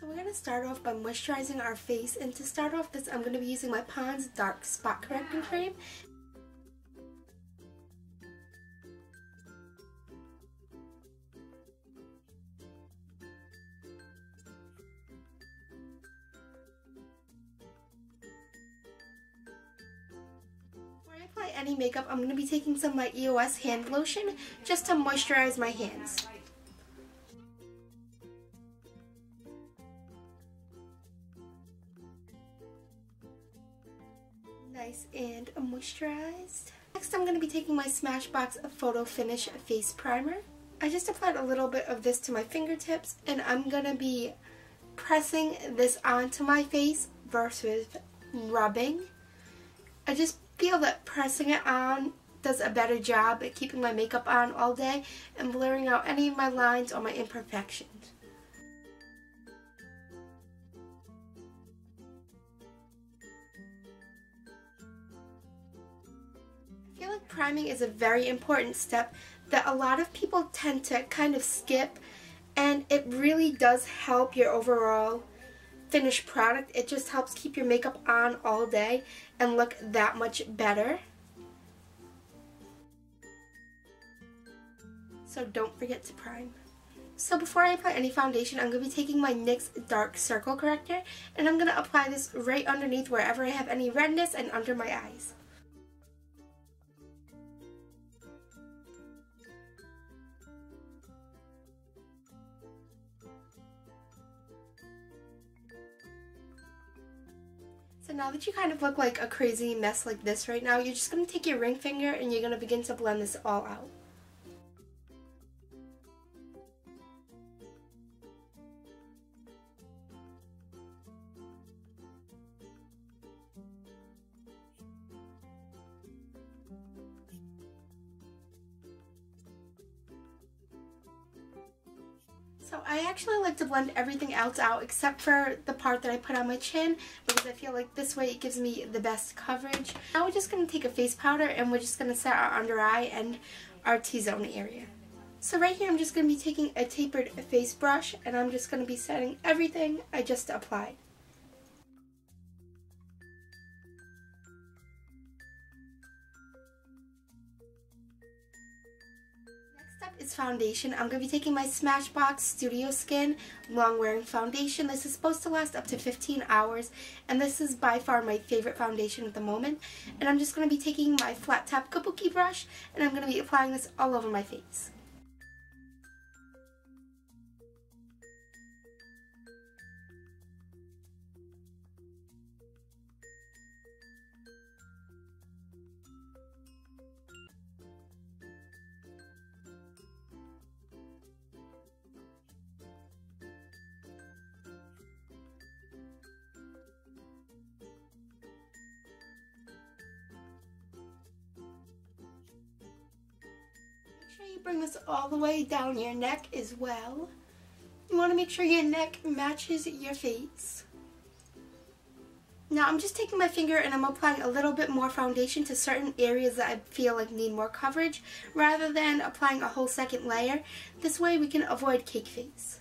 So we're going to start off by moisturizing our face, and to start off this I'm going to be using my Pond's Dark Spot Correcting Cream. Before I apply any makeup, I'm going to be taking some of my EOS hand lotion just to moisturize my hands. Nice and moisturized. Next I'm going to be taking my Smashbox Photo Finish Face Primer. I just applied a little bit of this to my fingertips, and I'm going to be pressing this onto my face versus rubbing. I just feel that pressing it on does a better job at keeping my makeup on all day and blurring out any of my lines or my imperfections. I feel like priming is a very important step that a lot of people tend to kind of skip, and it really does help your overall finished product. It just helps keep your makeup on all day and look that much better. So don't forget to prime. So before I apply any foundation, I'm going to be taking my NYX Dark Circle Corrector, and I'm going to apply this right underneath wherever I have any redness and under my eyes. So now that you kind of look like a crazy mess like this right now, you're just going to take your ring finger and you're going to begin to blend this all out. So I actually like to blend everything else out except for the part that I put on my chin, because I feel like this way it gives me the best coverage. Now we're just going to take a face powder and we're just going to set our under eye and our T-zone area. So right here I'm just going to be taking a tapered face brush, and I'm just going to be setting everything I just applied. Is foundation. I'm going to be taking my Smashbox Studio Skin Long Wearing Foundation. This is supposed to last up to 15 hours, and this is by far my favorite foundation at the moment. And I'm just going to be taking my flat top kabuki brush, and I'm going to be applying this all over my face. You bring this all the way down your neck as well. You want to make sure your neck matches your face. Now I'm just taking my finger and I'm applying a little bit more foundation to certain areas that I feel like need more coverage, rather than applying a whole second layer. This way we can avoid cake face.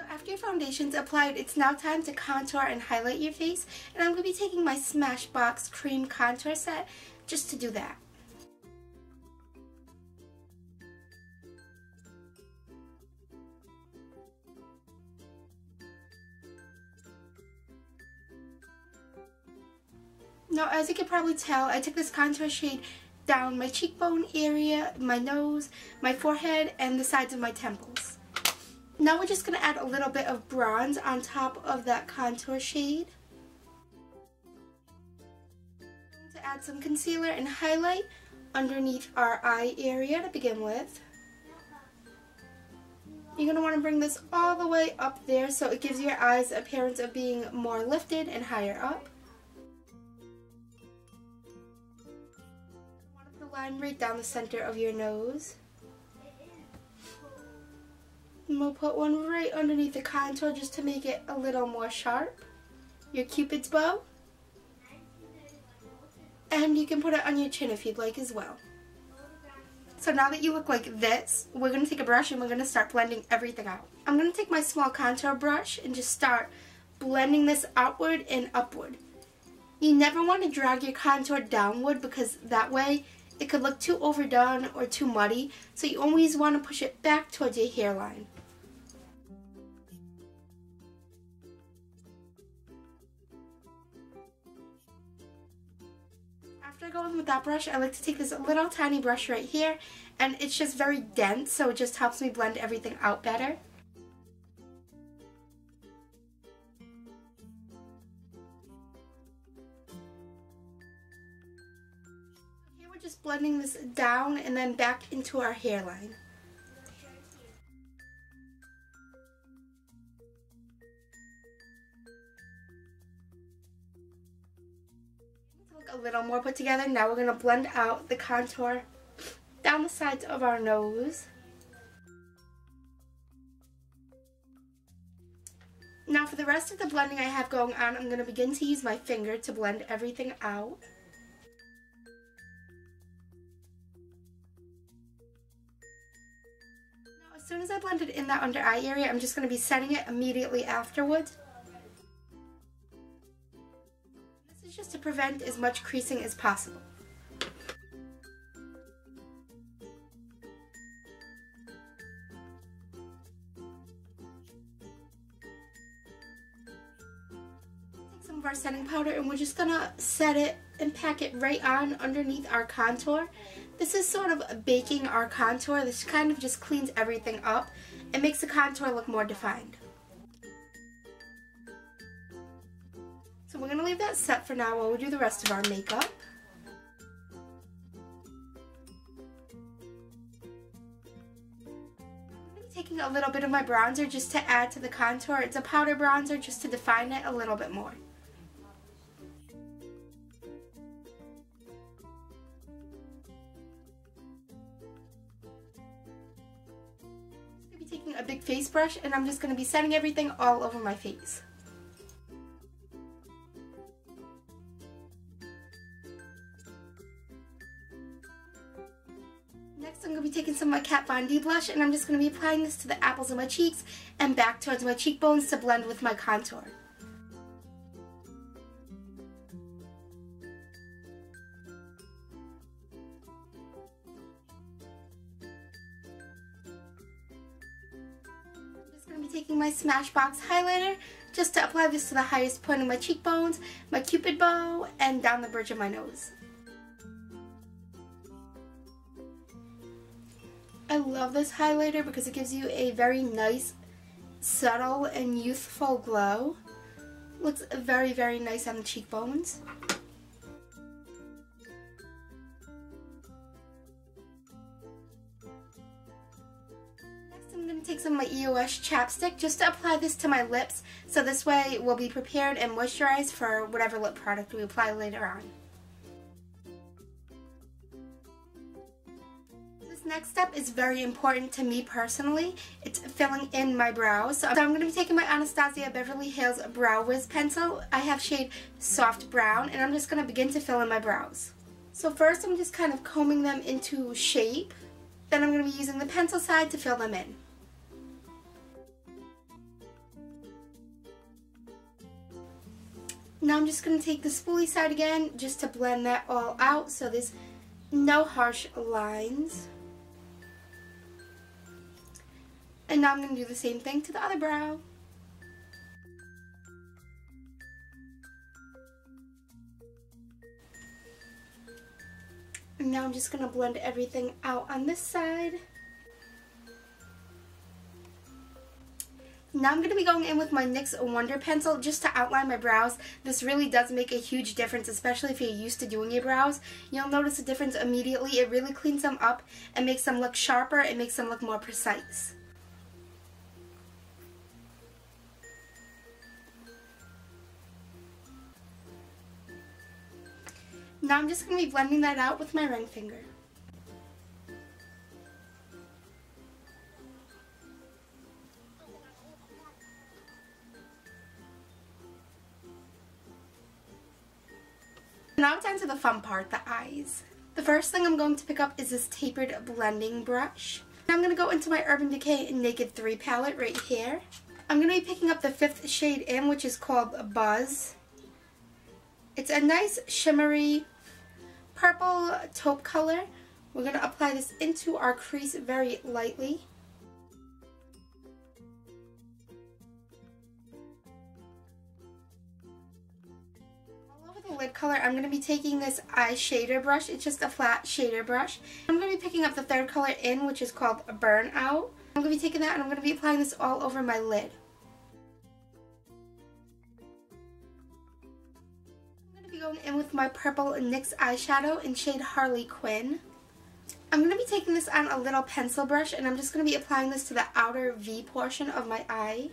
After your foundation's applied, it's now time to contour and highlight your face, and I'm going to be taking my Smashbox Cream Contour Set just to do that. Now, as you can probably tell, I took this contour shade down my cheekbone area, my nose, my forehead, and the sides of my temples. Now we're just going to add a little bit of bronze on top of that contour shade. I'm going to add some concealer and highlight underneath our eye area to begin with. You're going to want to bring this all the way up there so it gives your eyes the appearance of being more lifted and higher up. line right down the center of your nose. And we'll put one right underneath the contour just to make it a little more sharp. Your Cupid's bow. And you can put it on your chin if you'd like as well. So now that you look like this, we're going to take a brush and we're going to start blending everything out. I'm going to take my small contour brush and just start blending this outward and upward. You never want to drag your contour downward because that way it could look too overdone or too muddy. So you always want to push it back towards your hairline. After I go in with that brush, I like to take this little tiny brush right here, and it's just very dense, so it just helps me blend everything out better. Here we're just blending this down and then back into our hairline. A little more put together. Now we're going to blend out the contour down the sides of our nose. Now for the rest of the blending I have going on, I'm going to begin to use my finger to blend everything out. Now as soon as I blend it in that under eye area, I'm just going to be setting it immediately afterwards. Just to prevent as much creasing as possible. Take some of our setting powder and we're just gonna set it and pack it right on underneath our contour. This is sort of baking our contour. This kind of just cleans everything up and makes the contour look more defined. So we're going to leave that set for now while we do the rest of our makeup. I'm going to be taking a little bit of my bronzer just to add to the contour. It's a powder bronzer just to define it a little bit more. I'm going to be taking a big face brush and I'm just going to be setting everything all over my face. Next, I'm going to be taking some of my Kat Von D blush, and I'm just going to be applying this to the apples of my cheeks and back towards my cheekbones to blend with my contour. I'm just going to be taking my Smashbox highlighter just to apply this to the highest point of my cheekbones, my Cupid bow, and down the bridge of my nose. I love this highlighter because it gives you a very nice, subtle, and youthful glow. Looks very, very nice on the cheekbones. Next, I'm going to take some of my EOS chapstick just to apply this to my lips, so this way we'll be prepared and moisturized for whatever lip product we apply later on. Next step is very important to me personally. It's filling in my brows. So I'm going to be taking my Anastasia Beverly Hills Brow Wiz pencil. I have shade Soft Brown, and I'm just going to begin to fill in my brows. So first I'm just kind of combing them into shape. Then I'm going to be using the pencil side to fill them in. Now I'm just going to take the spoolie side again just to blend that all out so there's no harsh lines. And now I'm going to do the same thing to the other brow. And now I'm just going to blend everything out on this side. Now I'm going to be going in with my NYX Wonder Pencil just to outline my brows. This really does make a huge difference, especially if you're used to doing your brows. You'll notice a difference immediately. It really cleans them up and makes them look sharper and makes them look more precise. Now I'm just going to be blending that out with my ring finger. Now it's on to the fun part, the eyes. The first thing I'm going to pick up is this tapered blending brush. I'm going to go into my Urban Decay Naked 3 palette right here. I'm going to be picking up the 5th shade in, which is called Buzz. It's a nice shimmery purple taupe color. We're going to apply this into our crease very lightly. Lid color, I'm going to be taking this eye shader brush. It's just a flat shader brush. I'm going to be picking up the 3rd color in, which is called Burnout. I'm going to be taking that and I'm going to be applying this all over my lid. I'm going to be going in with my purple NYX eyeshadow in shade Harley Quinn. I'm going to be taking this on a little pencil brush and I'm just going to be applying this to the outer V portion of my eye.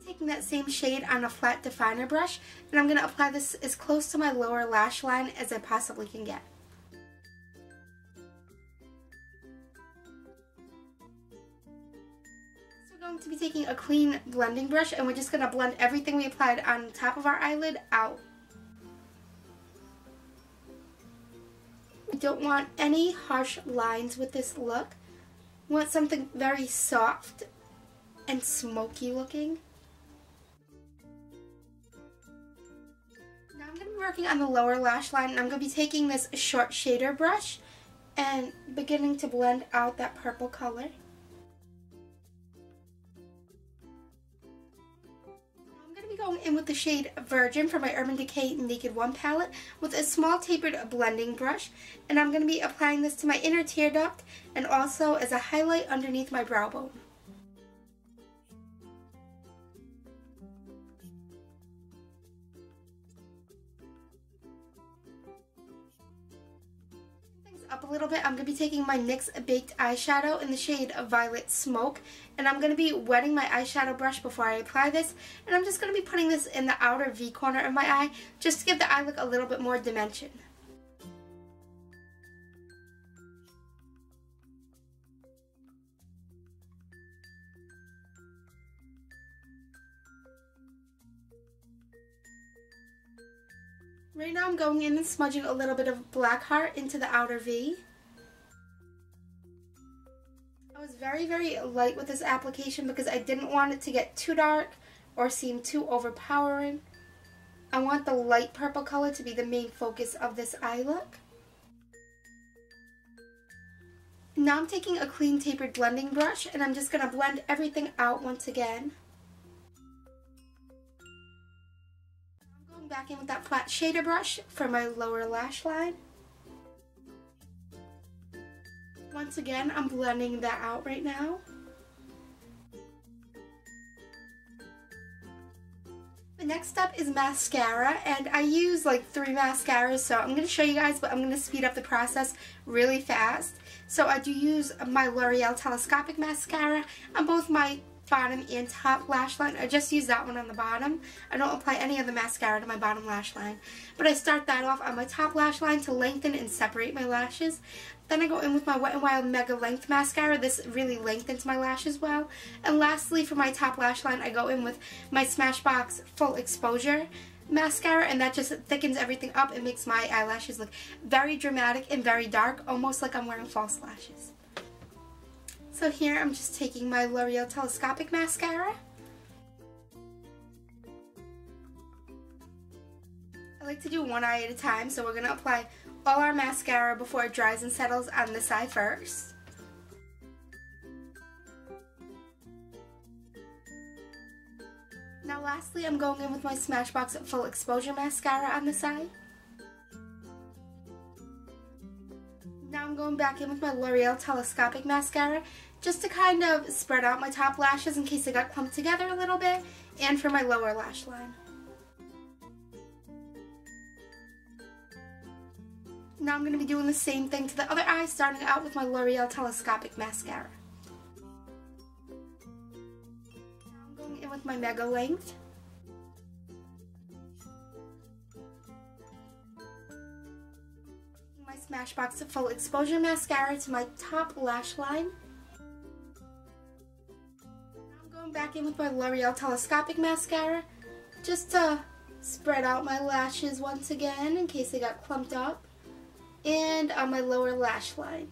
Taking that same shade on a flat definer brush, and I'm going to apply this as close to my lower lash line as I possibly can get. So we're going to be taking a clean blending brush and we're just going to blend everything we applied on top of our eyelid out. We don't want any harsh lines with this look. We want something very soft and smoky looking. Working on the lower lash line, and I'm going to be taking this short shader brush and beginning to blend out that purple color. I'm going to be going in with the shade Virgin from my Urban Decay Naked 1 palette with a small tapered blending brush, and I'm going to be applying this to my inner tear duct and also as a highlight underneath my brow bone. Up a little bit, I'm going to be taking my NYX Baked eyeshadow in the shade Violet Smoke, and I'm going to be wetting my eyeshadow brush before I apply this, and I'm just going to be putting this in the outer V corner of my eye just to give the eye look a little bit more dimension. Right now I'm going in and smudging a little bit of Black Heart into the outer V. I was very light with this application because I didn't want it to get too dark or seem too overpowering. I want the light purple color to be the main focus of this eye look. Now I'm taking a clean tapered blending brush and I'm just going to blend everything out once again. Back in with that flat shader brush for my lower lash line. Once again, I'm blending that out right now. The next step is mascara, and I use like 3 mascaras, so I'm going to show you guys, but I'm going to speed up the process really fast. So I do use my L'Oreal Telescopic Mascara on both my bottom and top lash line. I just use that one on the bottom. I don't apply any of the mascara to my bottom lash line. But I start that off on my top lash line to lengthen and separate my lashes. Then I go in with my Wet n Wild Mega Length Mascara. This really lengthens my lashes well. And lastly, for my top lash line, I go in with my Smashbox Full Exposure Mascara, and that just thickens everything up and makes my eyelashes look very dramatic and very dark, almost like I'm wearing false lashes. So here I'm just taking my L'Oreal Telescopic Mascara. I like to do one eye at a time, so we're going to apply all our mascara before it dries and settles on this eye first. Now lastly, I'm going in with my Smashbox Full Exposure Mascara on this eye. Now I'm going back in with my L'Oreal Telescopic Mascara just to kind of spread out my top lashes in case they got clumped together a little bit, and for my lower lash line. Now I'm going to be doing the same thing to the other eye, starting out with my L'Oreal Telescopic Mascara. Now I'm going in with my Mega Length. My Smashbox Full Exposure Mascara to my top lash line. Going back in with my L'Oreal Telescopic Mascara just to spread out my lashes once again in case they got clumped up, and on my lower lash line.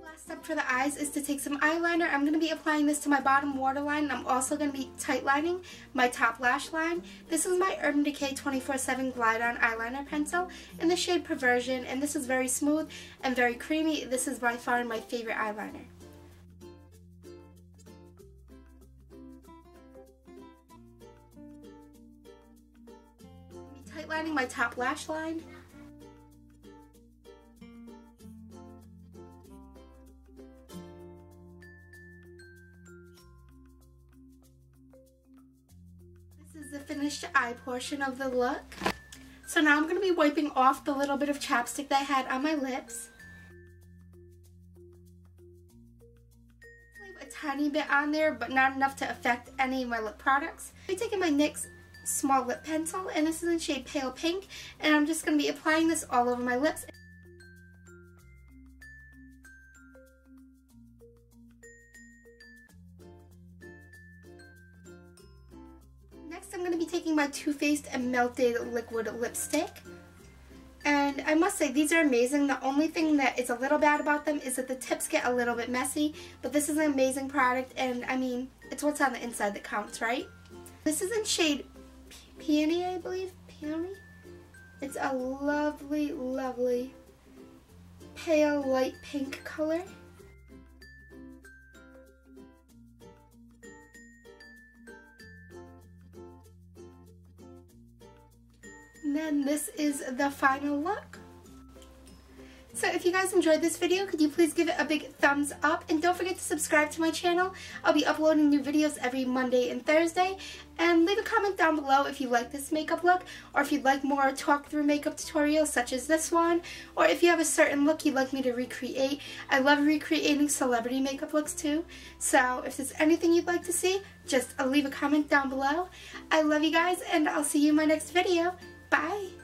Last step for the eyes is to take some eyeliner. I'm going to be applying this to my bottom waterline, and I'm also going to be tight lining my top lash line. This is my Urban Decay 24/7 Glide On Eyeliner Pencil in the shade Perversion, and this is very smooth and very creamy. This is by far my favorite eyeliner. Tight lining my top lash line. This is the finished eye portion of the look. So now I'm going to be wiping off the little bit of chapstick that I had on my lips. Leave a tiny bit on there, but not enough to affect any of my lip products. I'm taking my NYX small lip pencil, and this is in shade Pale Pink, and I'm just going to be applying this all over my lips. Next I'm going to be taking my Too Faced and Melted Liquid Lipstick, and I must say these are amazing. The only thing that is a little bad about them is that the tips get a little bit messy, but this is an amazing product, and I mean, it's what's on the inside that counts, right? This is in shade Peony, I believe. Peony? It's a lovely, lovely pale light pink color. And then this is the final look. So if you guys enjoyed this video, could you please give it a big thumbs up, and don't forget to subscribe to my channel. I'll be uploading new videos every Monday and Thursday, and leave a comment down below if you like this makeup look, or if you'd like more talk through makeup tutorials such as this one, or if you have a certain look you'd like me to recreate. I love recreating celebrity makeup looks too, so if there's anything you'd like to see, just leave a comment down below. I love you guys, and I'll see you in my next video. Bye!